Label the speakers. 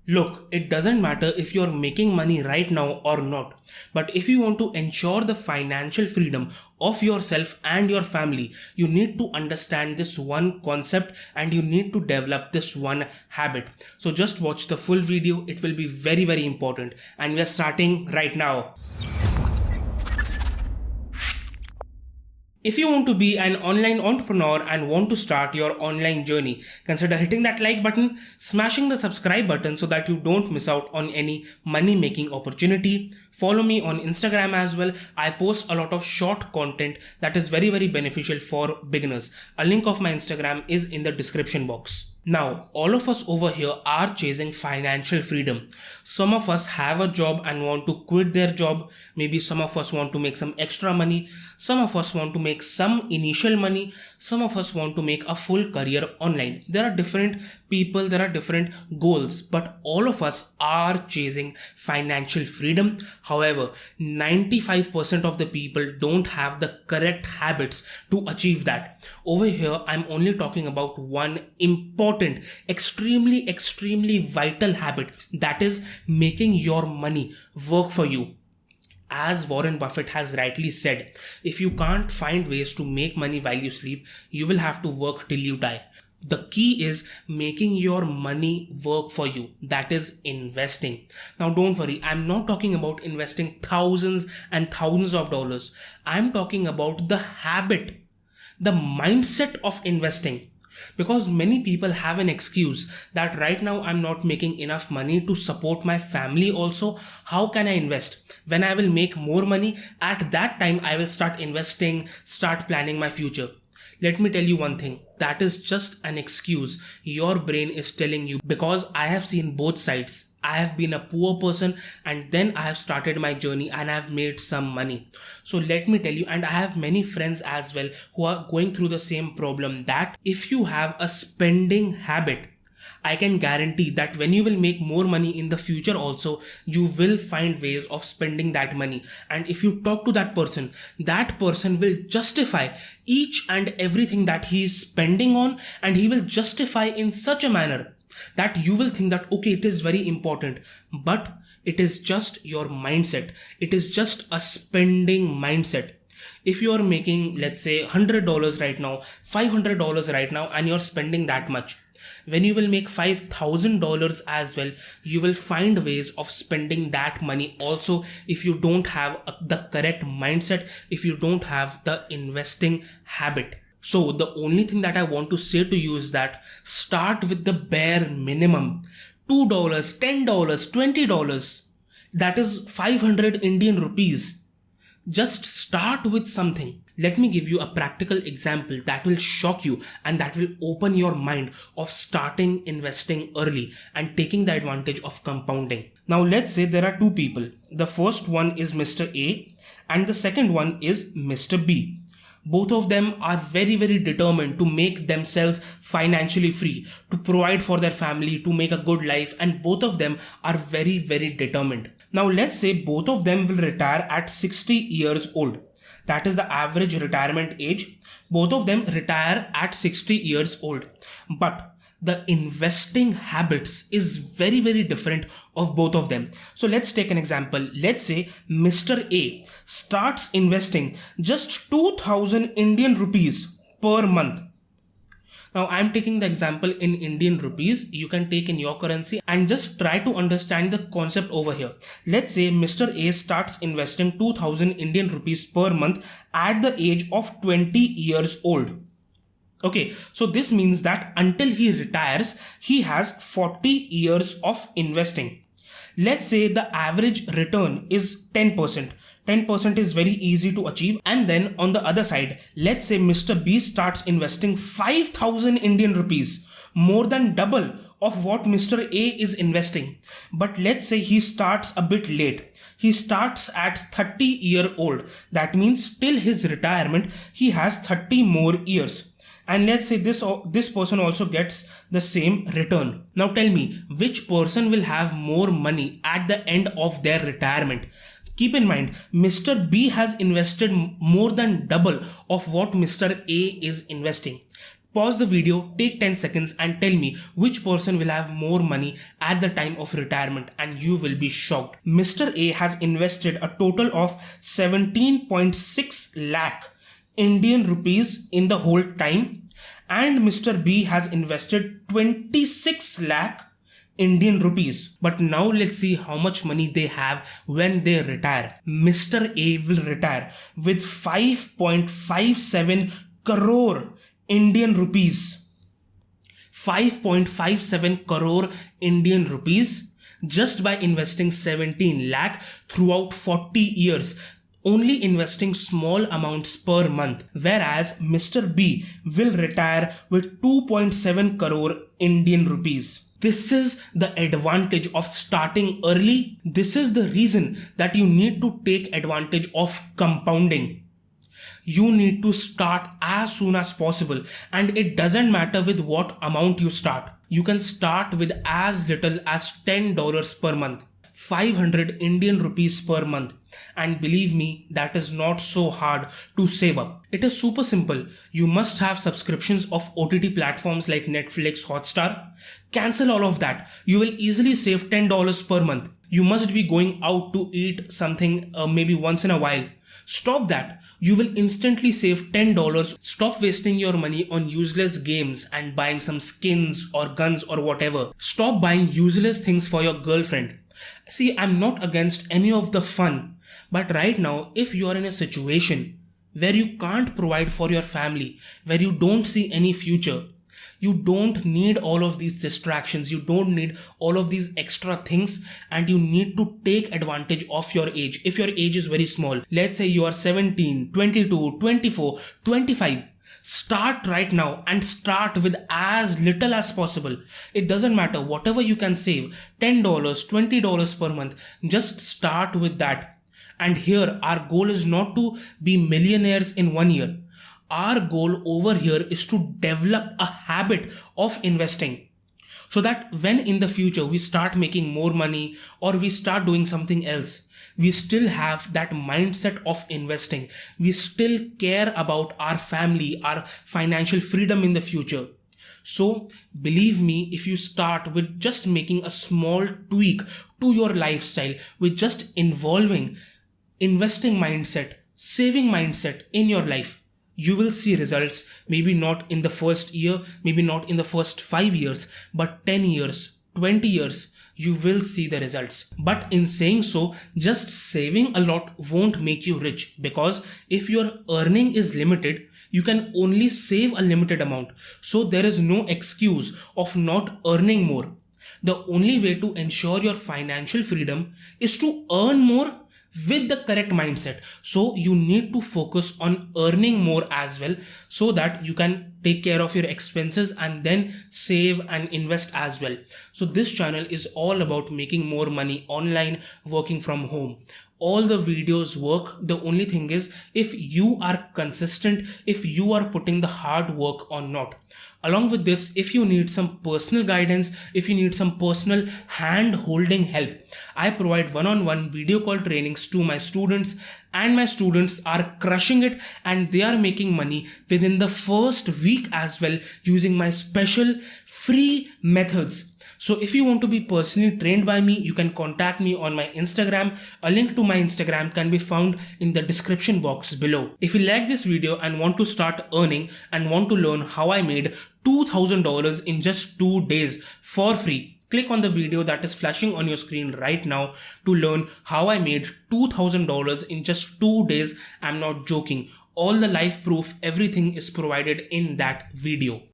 Speaker 1: Look, it doesn't matter if you're making money right now or not, but if you want to ensure the financial freedom of yourself and your family, you need to understand this one concept and you need to develop this one habit. So just watch the full video, it will be very, very important, and we are starting right now. If you want to be an online entrepreneur and want to start your online journey, consider hitting that like button, smashing the subscribe button so that you don't miss out on any money making opportunity. Follow me on Instagram as well. I post a lot of short content that is very, very beneficial for beginners. A link of my Instagram is in the description box. Now, all of us over here are chasing financial freedom. Some of us have a job and want to quit their job. Maybe some of us want to make some extra money. Some of us want to make some initial money. Some of us want to make a full career online. There are different people, there are different goals, but all of us are chasing financial freedom. However, 95% of the people don't have the correct habits to achieve that. Over here, I'm only talking about one important, extremely vital habit, that is making your money work for you. As Warren Buffett has rightly said, if you can't find ways to make money while you sleep, you will have to work till you die. The key is making your money work for you. That is investing. Now don't worry, I'm not talking about investing thousands and thousands of dollars. I'm talking about the habit, the mindset of investing. Because many people have an excuse that right now I'm not making enough money to support my family also. How can I invest? When I will make more money, at that time I will start investing, start planning my future. Let me tell you one thing, that is just an excuse your brain is telling you, because I have seen both sides. I have been a poor person and then I have started my journey and I have made some money. So let me tell you, and I have many friends as well who are going through the same problem, that if you have a spending habit, I can guarantee that when you will make more money in the future also, you will find ways of spending that money. And if you talk to that person will justify each and everything that he is spending on, and he will justify in such a manner that you will think that okay, it is very important, but it is just your mindset. It is just a spending mindset. If you are making, let's say, $100 right now, $500 right now, and you're spending that much, when you will make $5,000 as well, you will find ways of spending that money also if you don't have the correct mindset, if you don't have the investing habit. So the only thing that I want to say to you is that start with the bare minimum. $2, $10, $20, that is 500 Indian rupees. Just start with something. Let me give you a practical example that will shock you and that will open your mind of starting investing early and taking the advantage of compounding. Now let's say there are two people. The first one is Mr. A and the second one is Mr. B. Both of them are very, very determined to make themselves financially free, to provide for their family, to make a good life, and both of them are very, very determined. Now let's say both of them will retire at 60 years old. That is the average retirement age. Both of them retire at 60 years old. But the investing habits is very, very different of both of them. So let's take an example. Let's say Mr. A starts investing just 2000 Indian rupees per month. Now I'm taking the example in Indian rupees. You can take in your currency and just try to understand the concept over here. Let's say Mr. A starts investing 2000 Indian rupees per month at the age of 20 years old. Okay, so this means that until he retires, he has 40 years of investing. Let's say the average return is 10%. 10% is very easy to achieve. And then on the other side, let's say Mr. B starts investing 5,000 Indian rupees, more than double of what Mr. A is investing. But let's say he starts a bit late. He starts at 30 years old. That means till his retirement, he has 30 more years. And let's say this person also gets the same return. Now tell me, which person will have more money at the end of their retirement? Keep in mind, Mr. B has invested more than double of what Mr. A is investing. Pause the video, take 10 seconds and tell me which person will have more money at the time of retirement, and you will be shocked. Mr. A has invested a total of 17.6 lakh Indian rupees in the whole time, and Mr. B has invested 26 lakh Indian rupees. But now let's see how much money they have when they retire. Mr. A will retire with 5.57 crore Indian rupees. 5.57 crore Indian rupees just by investing 17 lakh throughout 40 years, only investing small amounts per month, whereas Mr. B will retire with 2.7 crore Indian rupees. This is the advantage of starting early. This is the reason that you need to take advantage of compounding. You need to start as soon as possible, and it doesn't matter with what amount you start. You can start with as little as $10 per month, 500 Indian rupees per month. And believe me, that is not so hard to save up. It is super simple. You must have subscriptions of OTT platforms like Netflix, Hotstar. Cancel all of that. You will easily save $10 per month. You must be going out to eat something maybe once in a while. Stop that. You will instantly save $10. Stop wasting your money on useless games and buying some skins or guns or whatever. Stop buying useless things for your girlfriend. See, I'm not against any of the fun, but right now, if you are in a situation where you can't provide for your family, where you don't see any future, you don't need all of these distractions, you don't need all of these extra things, and you need to take advantage of your age. If your age is very small, let's say you are 17, 22, 24, 25, start right now and start with as little as possible. It doesn't matter, whatever you can save, $10, $20 per month, just start with that. And here, our goal is not to be millionaires in 1 year. Our goal over here is to develop a habit of investing, so that when in the future we start making more money or we start doing something else, we still have that mindset of investing. We still care about our family, our financial freedom in the future. So believe me, if you start with just making a small tweak to your lifestyle, with just involving investing mindset, saving mindset in your life, you will see results. Maybe not in the first year, maybe not in the first 5 years, but 10 years, 20 years, you will see the results. But in saying so, just saving a lot won't make you rich, because if your earning is limited, you can only save a limited amount. So there is no excuse of not earning more. The only way to ensure your financial freedom is to earn more with the correct mindset. So you need to focus on earning more as well, so that you can take care of your expenses and then save and invest as well. So this channel is all about making more money online, working from home. All the videos work. The only thing is if you are consistent, if you are putting the hard work or not. Along with this, if you need some personal guidance, if you need some personal hand holding help, I provide one-on-one video call trainings to my students, and my students are crushing it, and they are making money within the first week as well, using my special free methods. So if you want to be personally trained by me, you can contact me on my Instagram. A link to my Instagram can be found in the description box below. If you like this video and want to start earning and want to learn how I made $2,000 in just 2 days for free, click on the video that is flashing on your screen right now to learn how I made $2,000 in just 2 days. I'm not joking. All the live proof, everything is provided in that video.